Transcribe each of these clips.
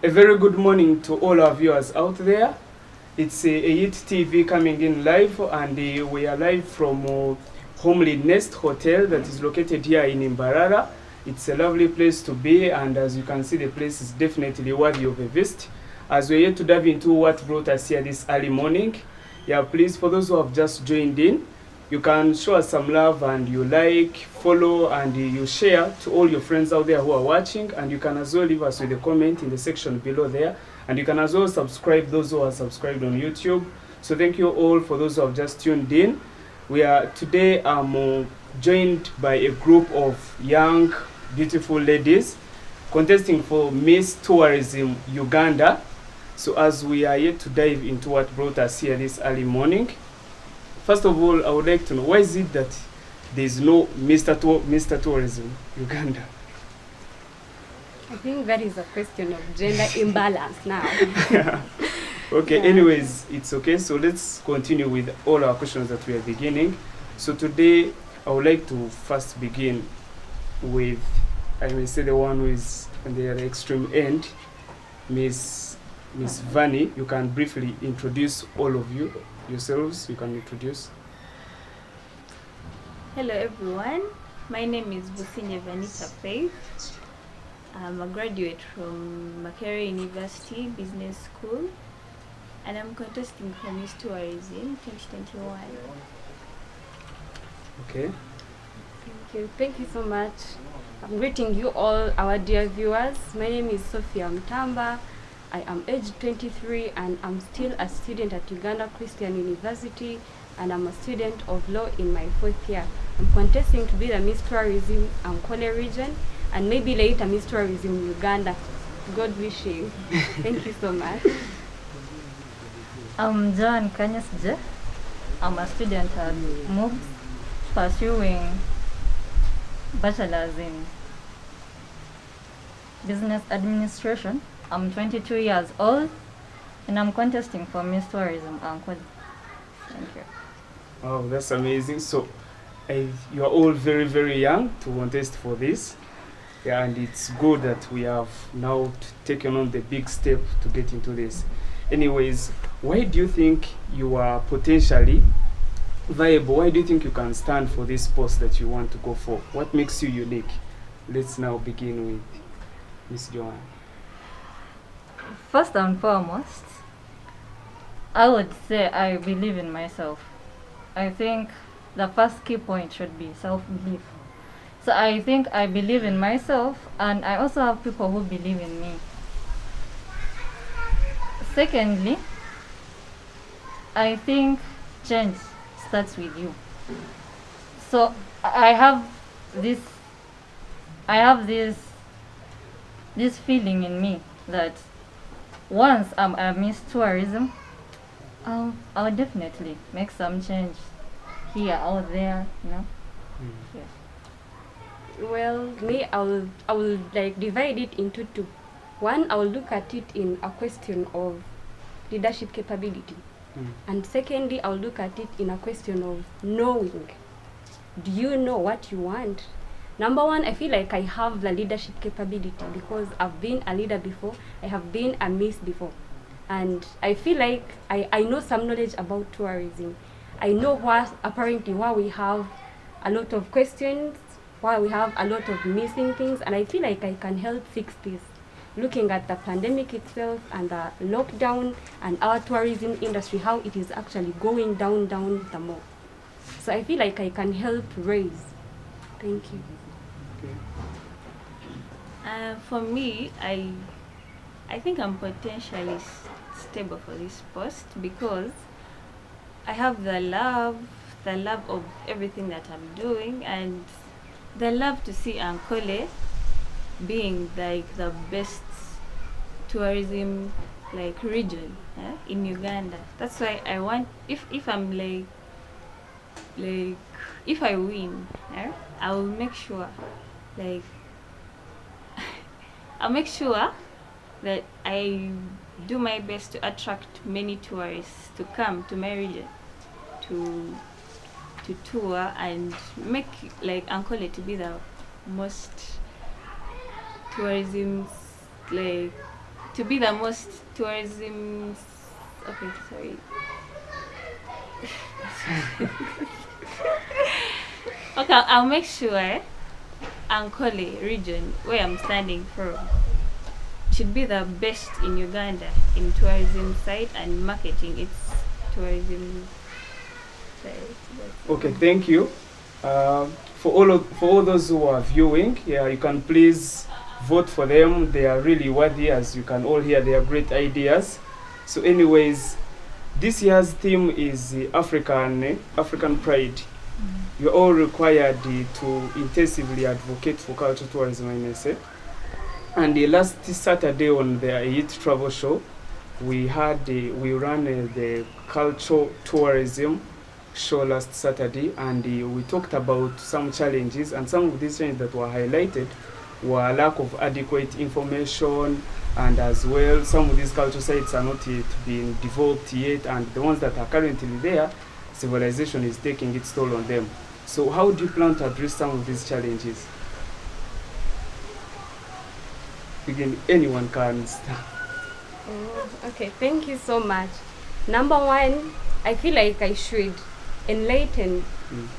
A very good morning to all our viewers out there. It's Ayit TV coming in live, and we are live from Homely Nest Hotel that is located here in Imbarara. It's a lovely place to be, and as you can see, the place is definitely worthy of a visit. As we're here to dive into what brought us here this early morning, yeah, please, for those who have just joined in, you can show us some love and you like, follow, and you share to all your friends out there who are watching. And you can as well leave us with a comment in the section below there. And you can as well subscribe, those who are subscribed on YouTube. So thank you all for those who have just tuned in. We are today joined by a group of young, beautiful ladies contesting for Miss Tourism Uganda. So as we are yet to dive into what brought us here this early morning, first of all, I would like to know, why is it that there is no Mr. Tourism Uganda? I think that is a question of gender imbalance now. Okay, Yeah. anyways, it's okay. So let's continue with all our questions that we are beginning. So today, I would like to first begin with, I may say the one who is on the extreme end, Miss Vani. You can briefly introduce all of yourselves. You can introduce. Hello everyone, my name is Businye Vanita Faith. I'm a graduate from Makerere University Business School, and I'm contesting for Miss Tourism 2021. Okay. Thank you so much. I'm greeting you all, our dear viewers. My name is Sophia Mtamba. I am aged 23 and I'm still a student at Uganda Christian University, and I'm a student of law in my 4th year. I'm contesting to be the Miss Tourism Ankole region, and maybe later Miss Tourism Uganda. God wish you. Thank you so much. I'm Joan Kanyasje. I'm a student at MOOCs pursuing bachelor's in business administration. I'm 22 years old and I'm contesting for Miss Tourism Ankole. Thank you. Oh, that's amazing. So you are all very, very young to contest for this. Yeah, and it's good that we have now taken on the big step to get into this. Anyways, why do you think you are potentially viable? Why do you think you can stand for this post that you want to go for? What makes you unique? Let's now begin with Miss Joanne. First and foremost, I would say I believe in myself. I think the first key point should be self-belief. So I think I believe in myself, and I also have people who believe in me. Secondly, I think change starts with you. So I have this feeling in me that once I'm a Miss Tourism, I'll definitely make some change here, out there, you know. Yeah. Well, me, I will like divide it into two. One, I will look at it in a question of leadership capability. And secondly, I'll look at it in a question of knowing. Do you know what you want? Number one, I feel like I have the leadership capability because I've been a leader before. I have been a miss before. And I feel like I know some knowledge about tourism. I know why we have a lot of questions, why we have a lot of missing things, and I feel like I can help fix this. Looking at the pandemic itself and the lockdown and our tourism industry, how it is actually going down the more. So I feel like I can help raise. Thank you. For me, I think I'm potentially stable for this post because I have the love of everything that I'm doing, and the love to see Ankole being like the best tourism like region in Uganda. That's why I want, if I'm like if I win, I will make sure like I'll make sure that I do my best to attract many tourists to come to my region to tour and make like Ankole to be the most tourism like to be the most tourism. Okay, sorry. Okay, I'll make sure Ankole region, where I'm standing from, should be the best in Uganda in tourism side and marketing its tourism side. Okay, thank you. For all those who are viewing, yeah, you can please vote for them. They are really worthy, as you can all hear. They have great ideas. So, anyways, this year's theme is African Pride. You're all required to intensively advocate for cultural tourism in SA. And last Saturday on the Youth Travel Show, we ran the cultural tourism show last Saturday, and we talked about some challenges, and some of these challenges that were highlighted were lack of adequate information, and as well some of these cultural sites are not yet being developed yet, and the ones that are currently there, civilization is taking its toll on them. So how do you plan to address some of these challenges? Again, anyone can start. Okay, thank you so much. Number one, I feel like I should enlighten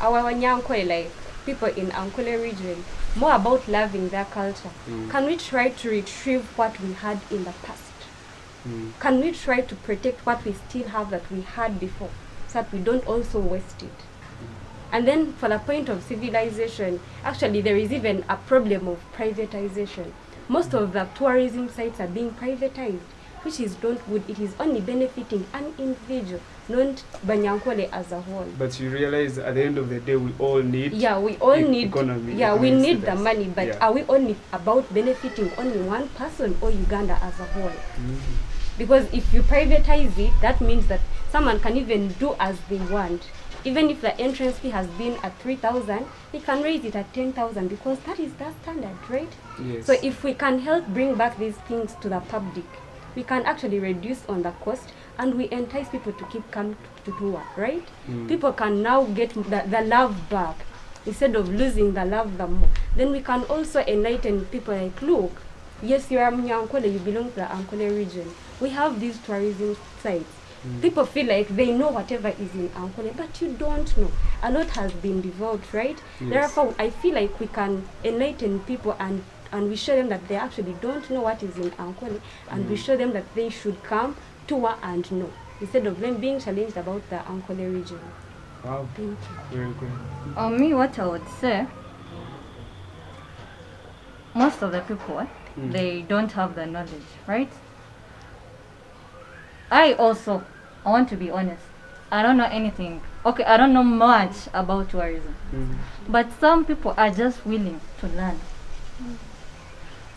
our Wanyankole, like people in Ankole region, more about loving their culture. Can we try to retrieve what we had in the past? Can we try to protect what we still have that we had before, so that we don't also waste it? And then for the point of civilization, actually there is even a problem of privatization. Most of the tourism sites are being privatized, which is not good. It is only benefiting an individual, not Banyankole as a whole. But you realize at the end of the day, we all need economy. Yeah, we need the money, but are we only about benefiting only one person or Uganda as a whole? Because if you privatize it, that means that someone can even do as they want. Even if the entrance fee has been at 3,000, they can raise it at 10,000 because that is the standard, right? Yes. So if we can help bring back these things to the public, we can actually reduce on the cost, and we entice people to keep coming to tour, right? People can now get the love back instead of losing the love the more. Then we can also enlighten people like, look, yes, you are Mnyankole, you belong to the Ankole region. We have these tourism sites. People feel like they know whatever is in Ankole, but you don't know. A lot has been developed, right? Yes. Therefore, I feel like we can enlighten people and we show them that they actually don't know what is in Ankole, and we show them that they should come, tour, and know, instead of them being challenged about the Ankole region. Wow. Thank you. Very good. Me, what I would say, most of the people, they don't have the knowledge, right? I want to be honest. I don't know anything. Okay, I don't know much about tourism. But some people are just willing to learn.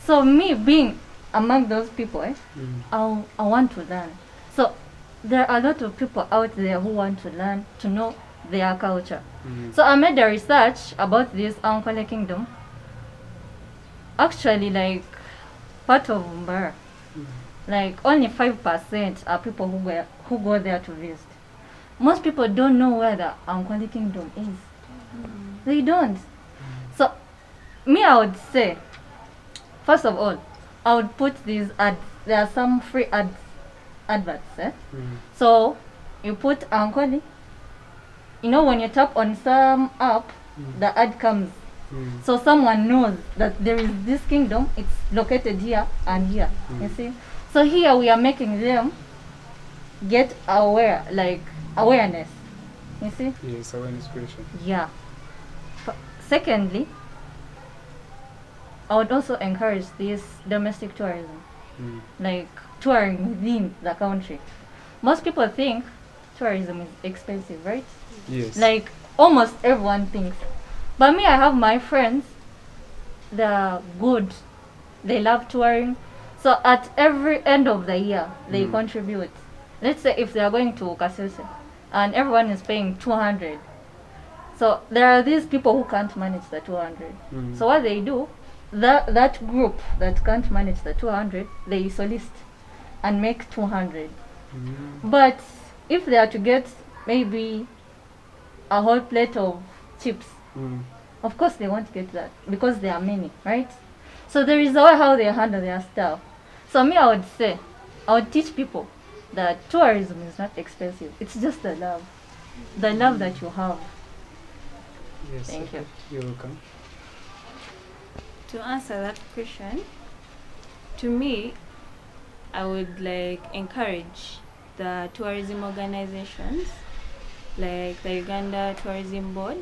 So me being among those people, I want to learn. So there are a lot of people out there who want to learn, to know their culture. So I made a research about this Ankole Kingdom. Actually, like part of Mbara, like only 5% are people who go there to visit. Most people don't know where the Ankole Kingdom is. They don't. So me, I would say, first of all, I would put these ads. There are some free adverts. So you put Ankole. You know, when you tap on some app, the ad comes. So someone knows that there is this kingdom. It's located here and here. You see. So here we are making them get awareness. You see. Yes, awareness creation. Yeah. Secondly, I would also encourage this domestic tourism, like touring within the country. Most people think tourism is expensive, right? Yes. Like almost everyone thinks. But me, I have my friends, they're good. They love touring. So at every end of the year, they contribute. Let's say if they are going to Kasese and everyone is paying 200. So there are these people who can't manage the 200. So what they do, that group that can't manage the 200, they solicit and make 200. But if they are to get maybe a whole plate of chips, of course they won't get that because there are many, right? So there is a way how they handle their stuff. So me, I would say, I would teach people that tourism is not expensive. It's just the love that you have. Yes. Thank you. You're welcome. To answer that question, to me, I would like encourage the tourism organizations like the Uganda Tourism Board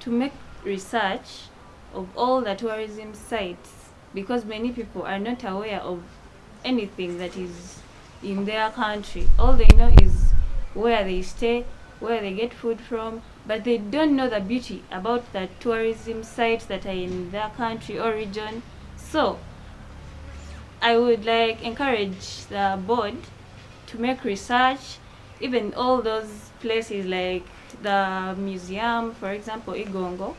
to make research of all the tourism sites, because many people are not aware of anything that is in their country. All they know is where they stay, where they get food from, but they don't know the beauty about the tourism sites that are in their country or region. So I would like encourage the board to make research, even all those places like the museum, for example, Igongo,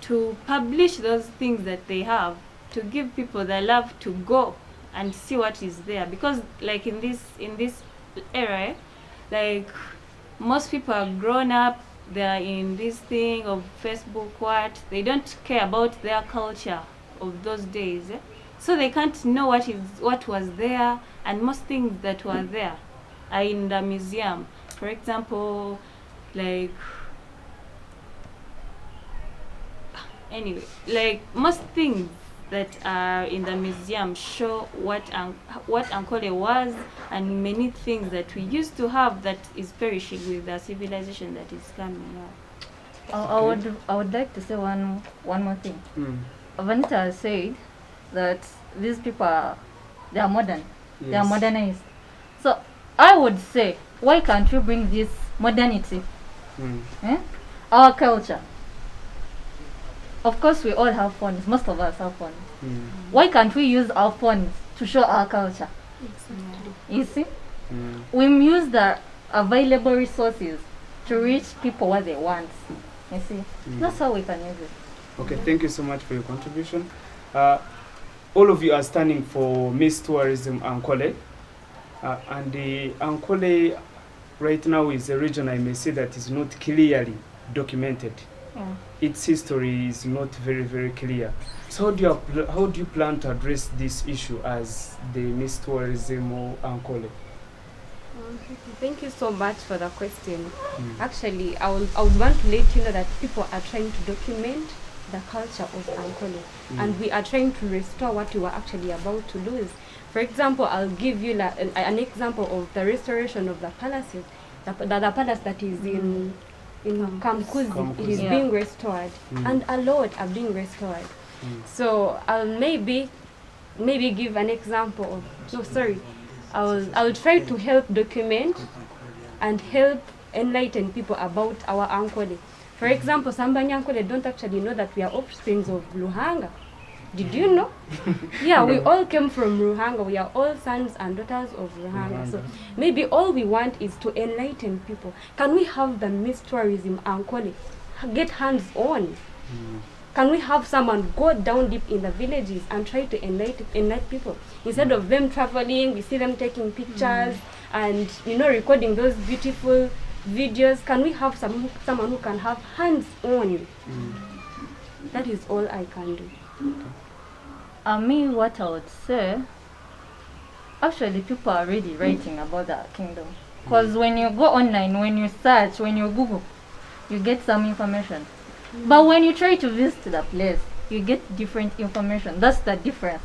to publish those things that they have, to give people the love to go and see what is there. Because like in this era, like most people are grown up, they are in this thing of Facebook, they don't care about their culture of those days. So they can't know what was there, and most things that were there are in the museum. For example, like anyway, like most things that are in the museum show what Ankole was, and many things that we used to have that is perishing with the civilization that is coming up. I would like to say one more thing. Vanita said that these people they are modern. Yes. They are modernized. So I would say, why can't we bring this modernity? Our culture. Of course, we all have phones. Most of us have phones. Why can't we use our phones to show our culture? You see? We use the available resources to reach people what they want. You see? That's how we can use it. Okay, thank you so much for your contribution. All of you are standing for Miss Tourism Ankole. And the Ankole right now is a region, I may say, that is not clearly documented. Its history is not very, very clear. So how do you plan to address this issue as the Miss Tourism Ankole? Thank you so much for the question. Actually, I would want to let you know that people are trying to document the culture of Ankole, and we are trying to restore what we were actually about to lose. For example, I'll give you an example of the restoration of the palaces. The palace that is in Kamkuzi, it is being restored, and a lot are being restored. So I'll maybe give an example of. I'll try to help document and help enlighten people about our Ankole. For example, some Banyankole don't actually know that we are offsprings of Luhanga. Did you know? Yeah, we all came from Ruhanga. We are all sons and daughters of Ruhanga. So maybe all we want is to enlighten people. Can we have the Miss Tourism Ankole get hands on? Can we have someone go down deep in the villages and try to enlighten people? Instead of them traveling, we see them taking pictures and recording those beautiful videos. Can we have someone who can have hands on? That is all I can do. Me, what I would say, actually people are already writing about the kingdom. Because when you go online, when you search, when you Google, you get some information. But when you try to visit the place, you get different information. That's the difference.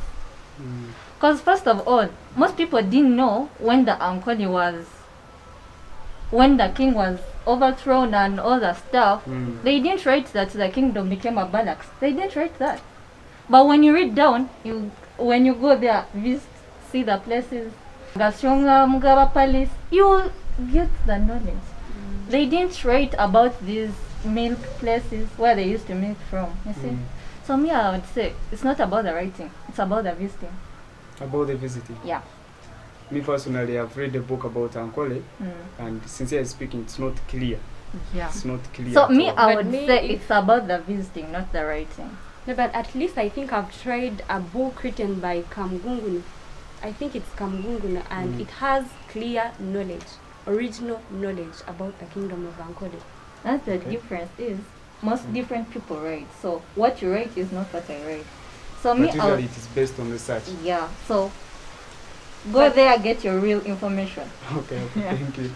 Because first of all, most people didn't know when the Ankole was, when the king was overthrown and all that stuff. They didn't write that the kingdom became a barracks. They didn't write that. But when you read down, when you go there, visit, see the places, Gasyonga, Mugaba Palace, you will get the knowledge. They didn't write about these milk places where they used to milk from, you see. So me, I would say, it's not about the writing, it's about the visiting. About the visiting? Yeah. Me personally, I've read a book about Ankole, and sincerely speaking, it's not clear. Yeah. It's not clear. So me, all. I would say it's about the visiting, not the writing. No, but at least I think I've tried a book written by Kamgungunu. I think it's Kamgungunu, and it has clear knowledge, original knowledge about the kingdom of Ankole. That's the difference is, most different people write. So what you write is not what I write. So But me, usually it is based on research. yeah. So Go there, get your real information. Okay, Yeah. thank you.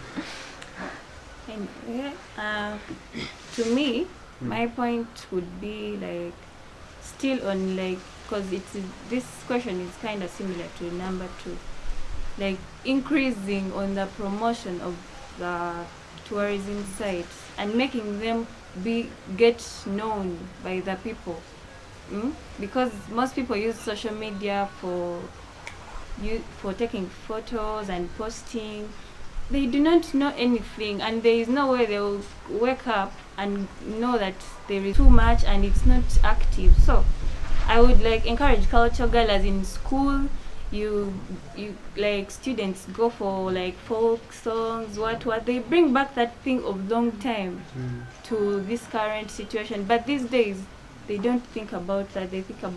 And to me, my point would be like still on like, because this question is kind of similar to number 2, like increasing on the promotion of the tourism sites and making them get known by the people. Because most people use social media for taking photos and posting. They do not know anything, and there is no way they will wake up and know that there is too much and it's not active. So I would like encourage culture galas in school. You like students go for like folk songs, what they bring back that thing of long time to this current situation. But these days they don't think about that. They think about